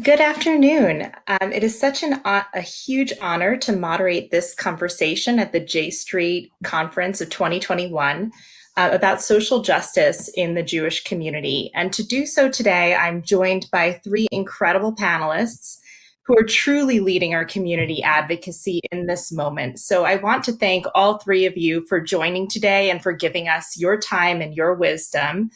Good afternoon. It is such a huge honor to moderate this conversation at the J Street Conference of 2021 about social justice in the Jewish community. And to do so today, I'm joined by three incredible panelists who are truly leading our community advocacy in this moment. So I want to thank all three of you for joining today and for giving us your time and your wisdom.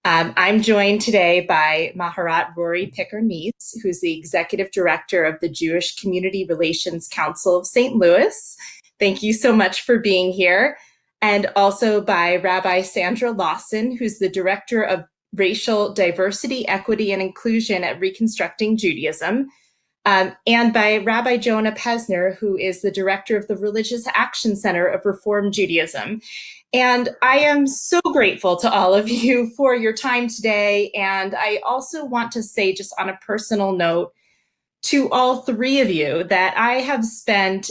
I'm joined today by Maharat Rori Neiss, who's the Executive Director of the Jewish Community Relations Council of St. Louis. Thank you so much for being here. And also by Rabbi Sandra Lawson, who's the Director of Racial Diversity, Equity, and Inclusion at Reconstructing Judaism. And by Rabbi Jonah Pesner, who is the Director of the Religious Action Center of Reform Judaism. And I am so grateful to all of you for your time today. And I also want to say, just on a personal note, to all three of you that I have spent,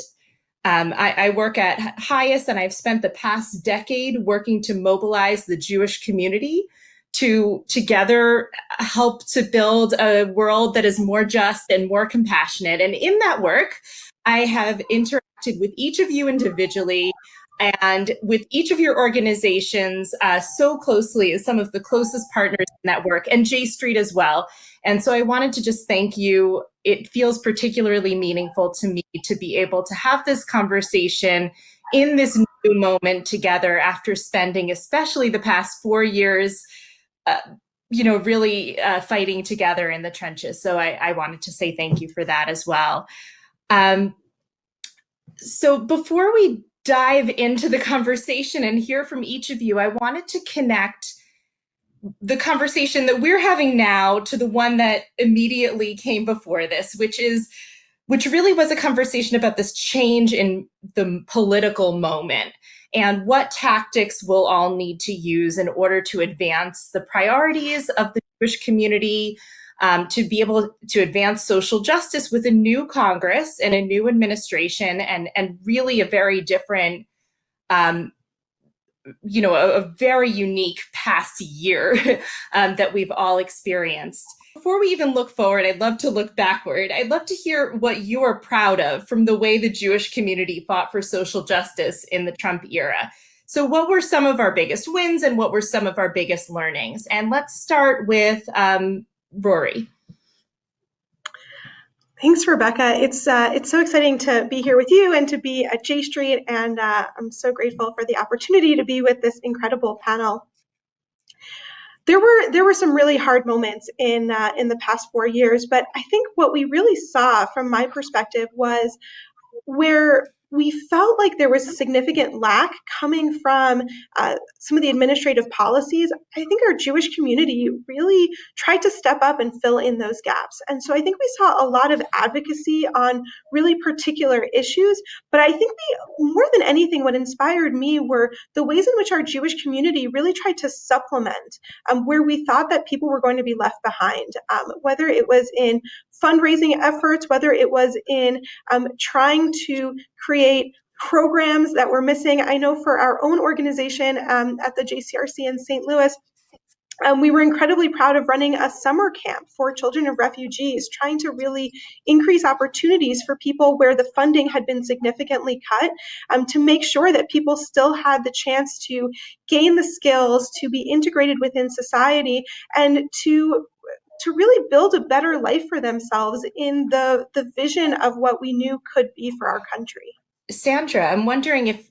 I work at HIAS, and I've spent the past decade working to mobilize the Jewish community to together help to build a world that is more just and more compassionate. And in that work, I have interacted with each of you individually and with each of your organizations so closely as some of the closest partners in that work, and J Street as well. And so I wanted to just thank you. It feels particularly meaningful to me to be able to have this conversation in this new moment together after spending especially the past 4 years really fighting together in the trenches. So I wanted to say thank you for that as well. So before we dive into the conversation and hear from each of you, I wanted to connect the conversation that we're having now to the one that immediately came before this, which really was a conversation about this change in the political moment and what tactics we'll all need to use in order to advance the priorities of the Jewish community, to be able to advance social justice with a new Congress and a new administration, and really a very different, a very unique past year that we've all experienced. Before we even look forward, I'd love to look backward. I'd love to hear what you are proud of from the way the Jewish community fought for social justice in the Trump era. So what were some of our biggest wins and what were some of our biggest learnings? And let's start with Rori. Thanks, Rebecca. It's so exciting to be here with you and to be at J Street, and I'm so grateful for the opportunity to be with this incredible panel. There were some really hard moments in the past 4 years, but I think what we really saw from my perspective was where we felt like there was a significant lack coming from some of the administrative policies. I think our Jewish community really tried to step up and fill in those gaps. And so I think we saw a lot of advocacy on really particular issues. But I think more than anything, what inspired me were the ways in which our Jewish community really tried to supplement where we thought that people were going to be left behind, whether it was in fundraising efforts, whether it was in trying to create programs that were missing. I know for our own organization at the JCRC in St. Louis, we were incredibly proud of running a summer camp for children of refugees, trying to really increase opportunities for people where the funding had been significantly cut, to make sure that people still had the chance to gain the skills, to be integrated within society, and to really build a better life for themselves in the vision of what we knew could be for our country. Sandra, I'm wondering if,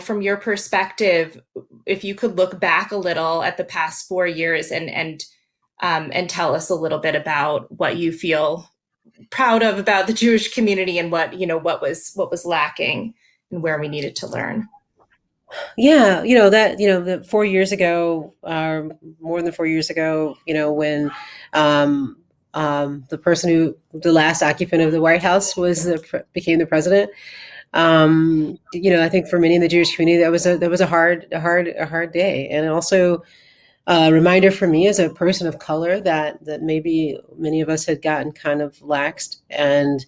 from your perspective, if you could look back a little at the past 4 years and tell us a little bit about what you feel proud of about the Jewish community and what was lacking and where we needed to learn. Yeah, the 4 years ago, more than 4 years ago, when the last occupant of the White House became the president. I think for many in the Jewish community, that was a hard day, and also a reminder for me as a person of color that maybe many of us had gotten kind of laxed, and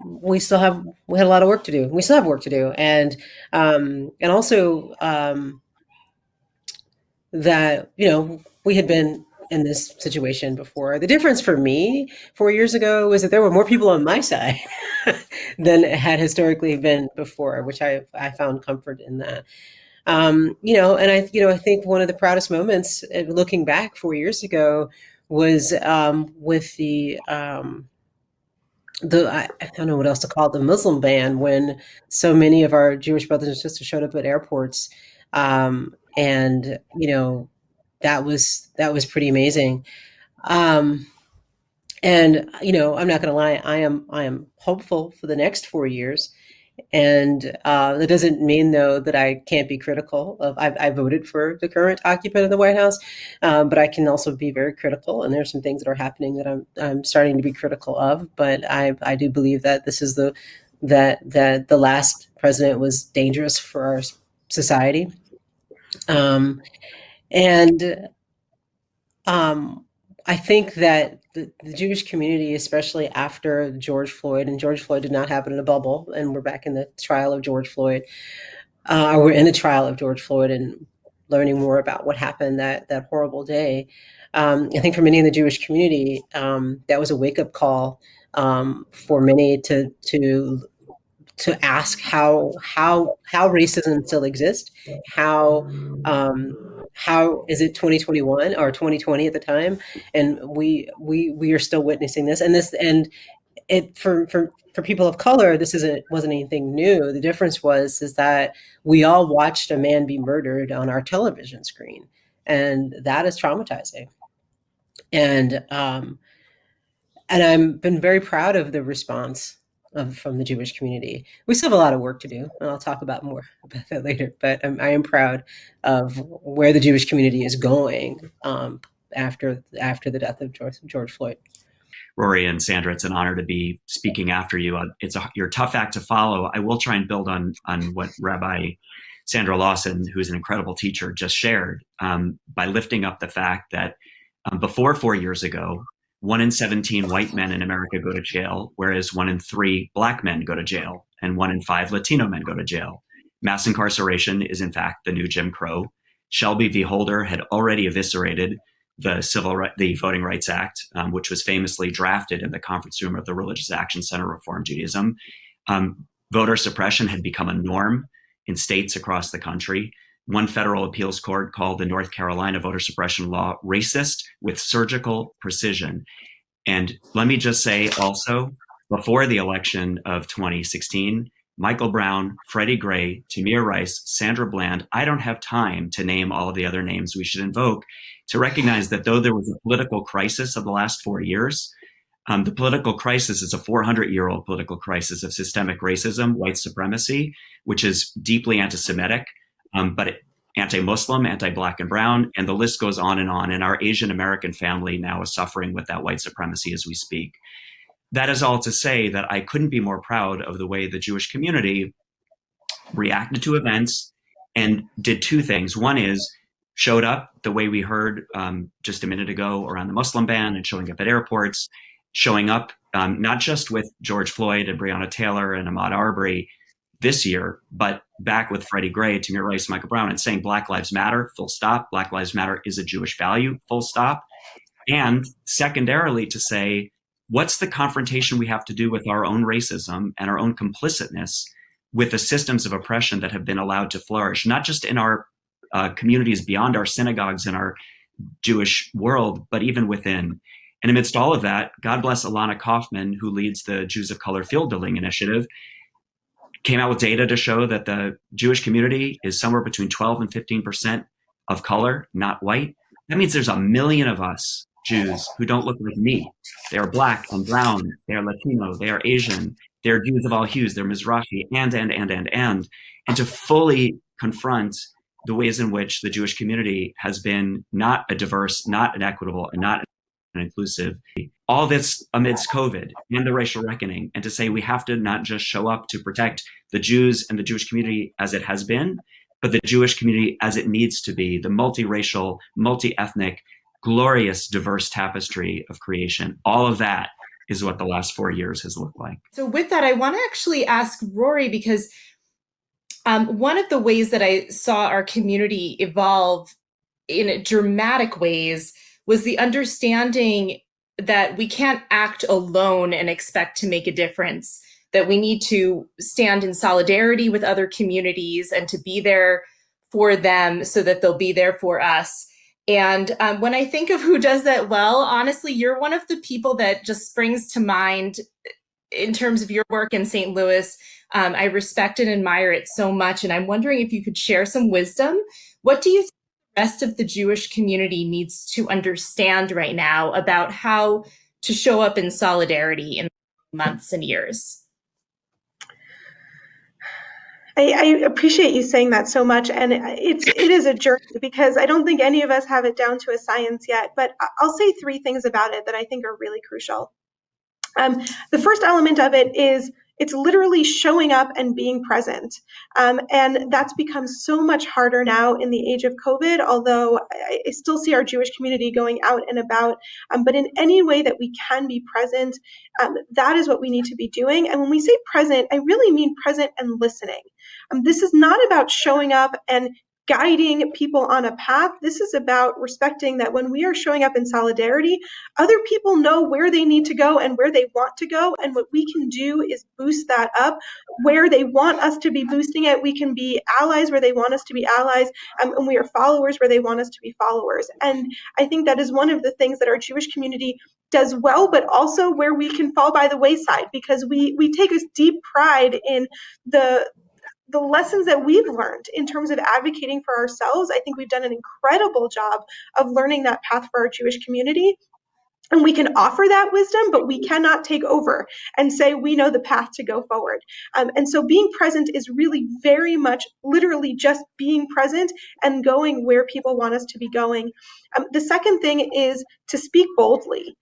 we had a lot of work to do. We still have work to do, and also that we had been in this situation before. The difference for me 4 years ago was that there were more people on my side than had historically been before, which I found comfort in that. I think one of the proudest moments looking back 4 years ago was with I don't know what else to call it, the Muslim ban, when so many of our Jewish brothers and sisters showed up at airports. And that was pretty amazing. And I'm not going to lie, I am hopeful for the next 4 years. And that doesn't mean, though, that I can't be critical of. I voted for the current occupant of the White House, but I can also be very critical. And there's some things that are happening that I'm starting to be critical of. But I do believe that this is that the last president was dangerous for our society, and I think that the Jewish community, especially after George Floyd, and George Floyd did not happen in a bubble, and we're back in the trial of George Floyd, we're in the trial of George Floyd and learning more about what happened that horrible day. I think for many in the Jewish community, that was a wake-up call for many to ask how racism still exists, how is it 2021 or 2020 at the time, and we are still witnessing this, and it for people of color, this wasn't anything new. The difference is that we all watched a man be murdered on our television screen, and that is traumatizing. And I've been very proud of the response from the Jewish community. We still have a lot of work to do, and I'll talk about more about that later. But I am proud of where the Jewish community is going after the death of George Floyd. Rori and Sandra, it's an honor to be speaking after you. You're a tough act to follow. I will try and build on what Rabbi Sandra Lawson, who's an incredible teacher, just shared by lifting up the fact that before 4 years ago, 1 in 17 white men in America go to jail, whereas 1 in 3 black men go to jail, and 1 in 5 Latino men go to jail. Mass incarceration is, in fact, the new Jim Crow. Shelby v. Holder had already eviscerated the Voting Rights Act, which was famously drafted in the conference room of the Religious Action Center Reform Judaism. Voter suppression had become a norm in states across the country. One federal appeals court called the North Carolina voter suppression law racist with surgical precision. And let me just say also, before the election of 2016, Michael Brown, Freddie Gray, Tamir Rice, Sandra Bland, I don't have time to name all of the other names we should invoke to recognize that though there was a political crisis of the last 4 years, the political crisis is a 400-year-old political crisis of systemic racism, white supremacy, which is deeply anti-Semitic, but anti-Muslim, anti-Black and brown, and the list goes on. And our Asian American family now is suffering with that white supremacy as we speak. That is all to say that I couldn't be more proud of the way the Jewish community reacted to events and did two things. One is showed up the way we heard just a minute ago around the Muslim ban and showing up at airports, showing up not just with George Floyd and Breonna Taylor and Ahmaud Arbery this year, but back with Freddie Gray, Tamir Rice, Michael Brown, and saying Black Lives Matter, full stop. Black Lives Matter is a Jewish value, full stop. And secondarily to say, what's the confrontation we have to do with our own racism and our own complicitness with the systems of oppression that have been allowed to flourish, not just in our communities beyond our synagogues and our Jewish world, but even within. And amidst all of that, God bless Ilana Kaufman, who leads the Jews of Color Field Building Initiative, came out with data to show that the Jewish community is somewhere between 12 and 15% of color, not white. That means there's 1 million of us Jews who don't look like me. They are Black and brown, they are Latino, they are Asian, they're Jews of all hues, they're Mizrahi, and to fully confront the ways in which the Jewish community has been not a diverse, not an equitable, and not an inclusive. All this amidst COVID and the racial reckoning, and to say we have to not just show up to protect the Jews and the Jewish community as it has been, but the Jewish community as it needs to be, the multiracial, multi-ethnic, glorious, diverse tapestry of creation. All of that is what the last 4 years has looked like. So with that, I want to actually ask Rori, because one of the ways that I saw our community evolve in dramatic ways was the understanding that we can't act alone and expect to make a difference, that we need to stand in solidarity with other communities and to be there for them so that they'll be there for us. And when I think of who does that well, honestly, you're one of the people that just springs to mind in terms of your work in St. Louis. I respect and admire it so much. And I'm wondering if you could share some wisdom. What do you think the rest of the Jewish community needs to understand right now about how to show up in solidarity in months and years? I appreciate you saying that so much, and it is a journey because I don't think any of us have it down to a science yet, but I'll say three things about it that I think are really crucial. The first element of it is it's literally showing up and being present. And that's become so much harder now in the age of COVID, although I still see our Jewish community going out and about. But in any way that we can be present, that is what we need to be doing. And when we say present, I really mean present and listening. This is not about showing up and guiding people on a path. This is about respecting that when we are showing up in solidarity, other people know where they need to go and where they want to go. And what we can do is boost that up where they want us to be boosting it. We can be allies where they want us to be allies, and we are followers where they want us to be followers. And I think that is one of the things that our Jewish community does well, but also where we can fall by the wayside, because we take a deep pride in the lessons that we've learned in terms of advocating for ourselves. I think we've done an incredible job of learning that path for our Jewish community. And we can offer that wisdom, but we cannot take over and say we know the path to go forward. And so being present is really very much literally just being present and going where people want us to be going. The second thing is to speak boldly.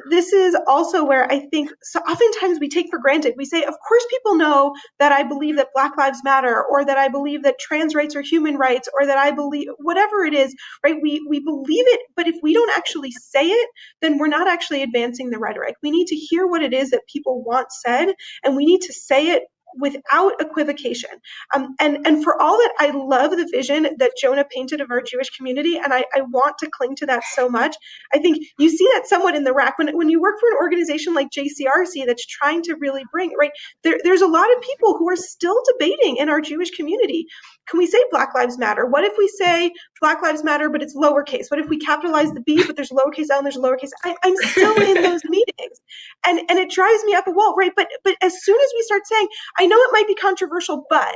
This is also where I think so oftentimes we take for granted. We say, of course, people know that I believe that Black Lives Matter, or that I believe that trans rights are human rights, or that I believe whatever it is, right? We believe it, but if we don't actually say it, then we're not actually advancing the rhetoric. We need to hear what it is that people want said, and we need to say it without equivocation. And for all that, I love the vision that Jonah painted of our Jewish community, and I want to cling to that so much. I think you see that somewhat in the RAC when you work for an organization like JCRC that's trying to really bring, right, there's a lot of people who are still debating in our Jewish community. Can we say Black Lives Matter? What if we say Black Lives Matter, but it's lowercase? What if we capitalize the B, but there's lowercase L and there's lowercase? I'm still in those meetings. And it drives me up a wall, right? But as soon as we start saying, I know it might be controversial, but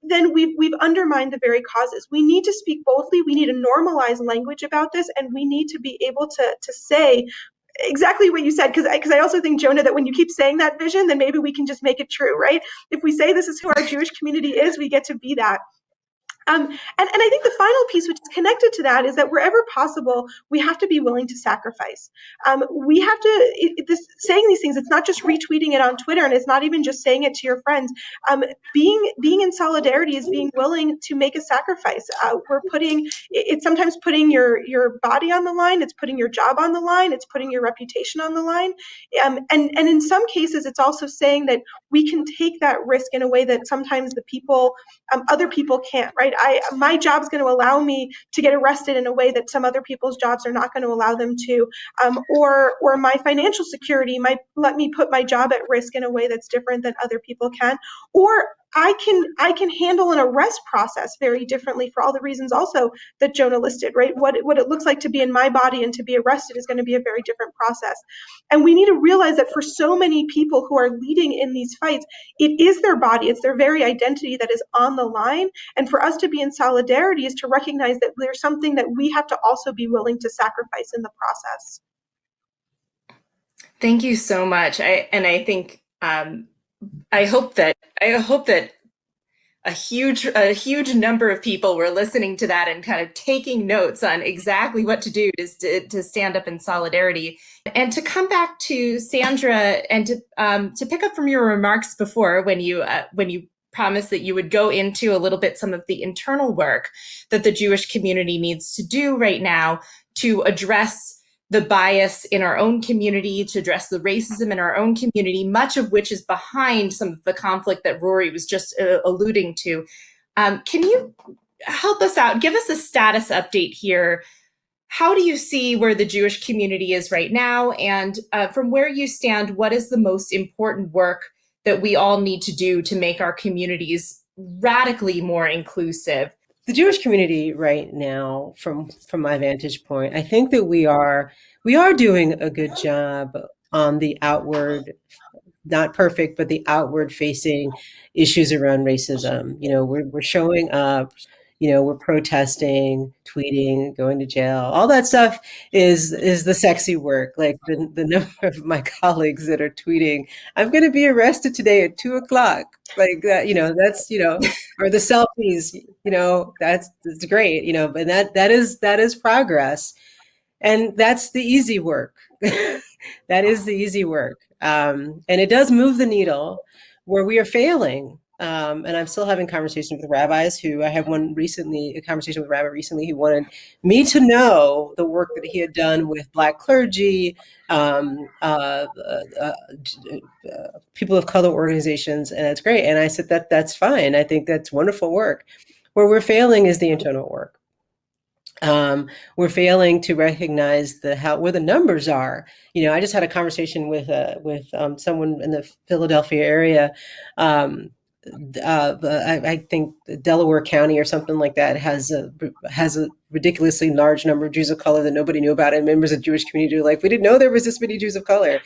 then we've undermined the very causes. We need to speak boldly. We need to normalize language about this, and we need to be able to say exactly what you said, because I also think, Jonah, that when you keep saying that vision, then maybe we can just make it true, right? If we say this is who our Jewish community is, we get to be that. And I think the final piece, which is connected to that, is that wherever possible, we have to be willing to sacrifice. We have to, saying these things, it's not just retweeting it on Twitter, and it's not even just saying it to your friends. Being in solidarity is being willing to make a sacrifice. It's sometimes putting your body on the line, it's putting your job on the line, it's putting your reputation on the line. And in some cases, it's also saying that we can take that risk in a way that sometimes other people can't, right? My job's going to allow me to get arrested in a way that some other people's jobs are not going to allow them to, or my financial security might let me put my job at risk in a way that's different than other people can, or I can handle an arrest process very differently for all the reasons also that Jonah listed, right? What it looks like to be in my body and to be arrested is going to be a very different process. And we need to realize that for so many people who are leading in these fights, it is their body, it's their very identity that is on the line. And for us to be in solidarity is to recognize that there's something that we have to also be willing to sacrifice in the process. Thank you so much. I think I hope that a huge number of people were listening to that and kind of taking notes on exactly what to do to stand up in solidarity. And to come back to Sandra and to pick up from your remarks before when you promised that you would go into a little bit some of the internal work that the Jewish community needs to do right now to address the bias in our own community, to address the racism in our own community, much of which is behind some of the conflict that Rori was just alluding to. Can you help us out? Give us a status update here. how do you see where the Jewish community is right now? And from where you stand, what is the most important work that we all need to do to make our communities radically more inclusive? The Jewish community right now, from my vantage point, I think that we are doing a good job on the outward, not perfect, but the outward facing issues around racism. We're showing up, we're protesting, tweeting, going to jail. All that stuff is the sexy work. Like the number of my colleagues that are tweeting, I'm going to be arrested today at 2:00. Like that, that's, or the selfies, that's great, but that is progress. And that's the easy work. That is the easy work. And it does move the needle where we are failing. And I'm still having conversations with rabbis I had a conversation with a rabbi recently who wanted me to know the work that he had done with Black clergy, people of color organizations, and that's great. And I said that's fine. I think that's wonderful work. Where we're failing is the internal work. We're failing to recognize where the numbers are. I just had a conversation with someone in the Philadelphia area. I think Delaware County or something like that has a ridiculously large number of Jews of color that nobody knew about, and members of the Jewish community are like, we didn't know there was this many Jews of color.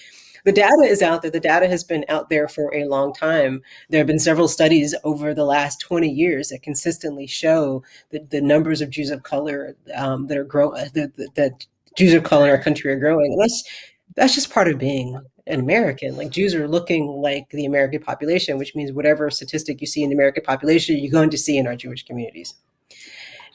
The data is out there. The data has been out there for a long time. There have been several studies over the last 20 years that consistently show that the numbers of Jews of color that are growing, that Jews of color in our country are growing. And that's just part of being an American. Like, Jews are looking like the American population, which means whatever statistic you see in the American population, you're going to see in our Jewish communities.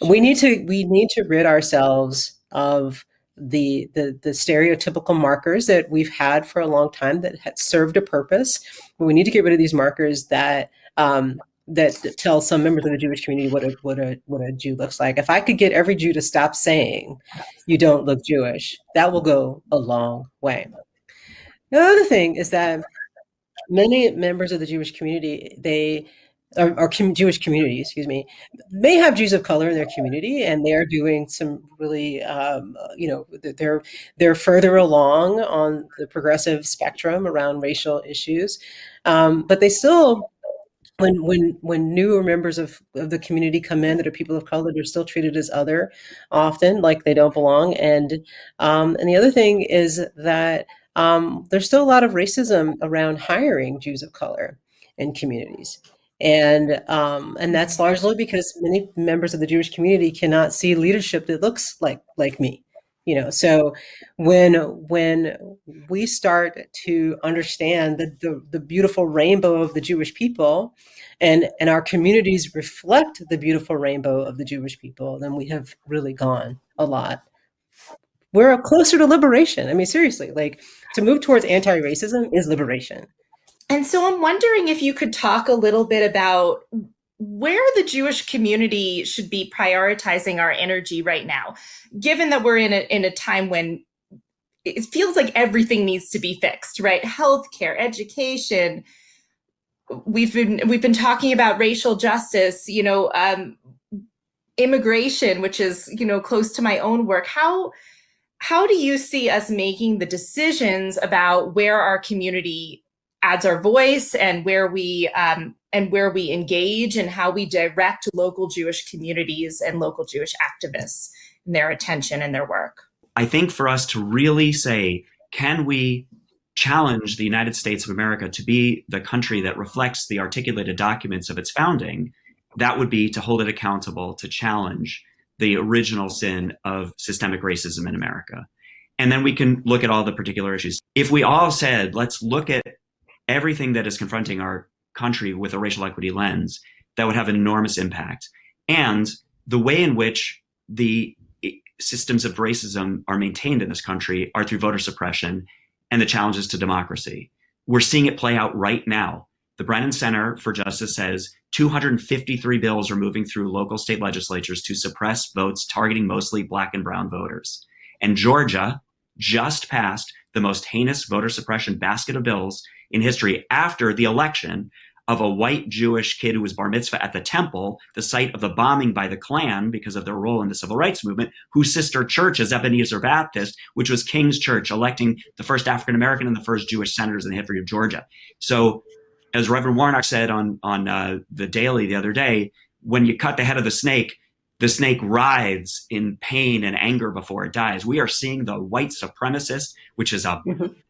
We need to rid ourselves of the stereotypical markers that we've had for a long time that had served a purpose. But we need to get rid of these markers that tell some members of the Jewish community what a Jew looks like. If I could get every Jew to stop saying you don't look Jewish, that will go a long way. The other thing is that many members of the Jewish community, Jewish community, may have Jews of color in their community, and they are doing some really, they're further along on the progressive spectrum around racial issues, but they still, when newer members of the community come in that are people of color, they're still treated as other, often like they don't belong. And the other thing is that there's still a lot of racism around hiring Jews of color in communities. And that's largely because many members of the Jewish community cannot see leadership that looks like me. So when we start to understand the beautiful rainbow of the Jewish people, and our communities reflect the beautiful rainbow of the Jewish people, then we have really gone a lot. We're closer to liberation. I mean, seriously, like, to move towards anti-racism is liberation. And so I'm wondering if you could talk a little bit about where the Jewish community should be prioritizing our energy right now, given that we're in a time when it feels like everything needs to be fixed, right? Healthcare, education. We've been talking about racial justice, immigration, which is, close to my own work. How do you see us making the decisions about where our community adds our voice and where we engage and how we direct local Jewish communities and local Jewish activists and their attention and their work? I think for us to really say, can we challenge the United States of America to be the country that reflects the articulated documents of its founding, that would be to hold it accountable, to challenge the original sin of systemic racism in America. And then we can look at all the particular issues. If we all said, let's look at everything that is confronting our country with a racial equity lens, that would have an enormous impact. And the way in which the systems of racism are maintained in this country are through voter suppression and the challenges to democracy. We're seeing it play out right now. The Brennan Center for Justice says 253 bills are moving through local state legislatures to suppress votes targeting mostly Black and brown voters. And Georgia just passed the most heinous voter suppression basket of bills in history after the election of a white Jewish kid who was bar mitzvah at the temple, the site of the bombing by the Klan because of their role in the civil rights movement, whose sister church is Ebenezer Baptist, which was King's Church, electing the first African-American and the first Jewish senators in the history of Georgia. So as Reverend Warnock said on the Daily the other day, when you cut the head of the snake writhes in pain and anger before it dies. We are seeing the white supremacist, which is a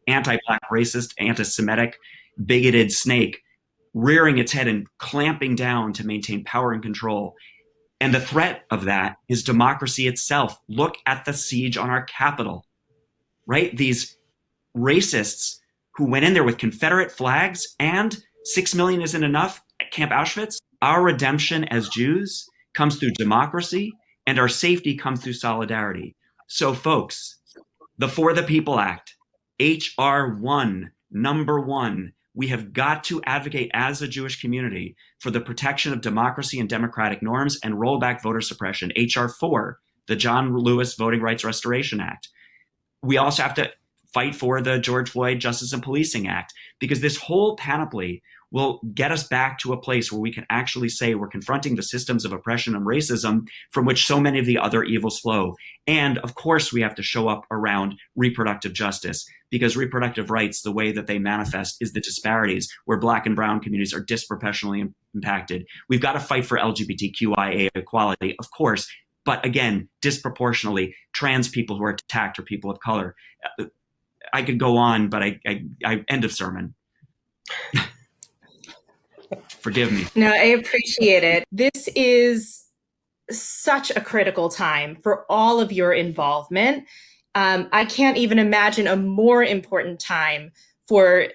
anti-Black racist, anti-Semitic, bigoted snake, rearing its head and clamping down to maintain power and control. And the threat of that is democracy itself. Look at the siege on our Capitol, right? These racists who went in there with Confederate flags and 6 million isn't enough at Camp Auschwitz. Our redemption as Jews comes through democracy, and our safety comes through solidarity. So folks, the For the People Act, HR 1, number 1, we have got to advocate as a Jewish community for the protection of democracy and democratic norms and roll back voter suppression. HR 4, the John Lewis Voting Rights Restoration Act. We also have to fight for the George Floyd Justice and Policing Act, because this whole panoply will get us back to a place where we can actually say we're confronting the systems of oppression and racism from which so many of the other evils flow. And of course, we have to show up around reproductive justice, because reproductive rights, the way that they manifest is the disparities where Black and brown communities are disproportionately impacted. We've got to fight for LGBTQIA equality, of course, but again, disproportionately trans people who are attacked or people of color. I could go on, but I end of sermon. Forgive me. No, I appreciate it. This is such a critical time for all of your involvement. I can't even imagine a more important time for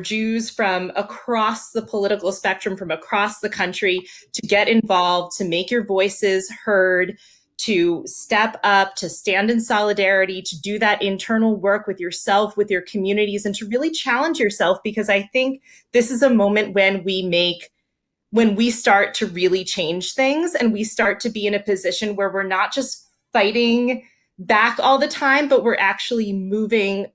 Jews from across the political spectrum, from across the country, to get involved, to make your voices heard, to step up, to stand in solidarity, to do that internal work with yourself, with your communities, and to really challenge yourself, because I think this is a moment when we start to really change things, and we start to be in a position where we're not just fighting back all the time, but we're actually moving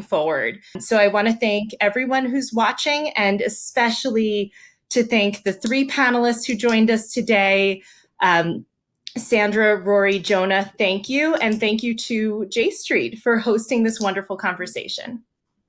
forward. So I want to thank everyone who's watching, and especially to thank the 3 panelists who joined us today. Sandra, Rory, Jonah, thank you. And thank you to J Street for hosting this wonderful conversation.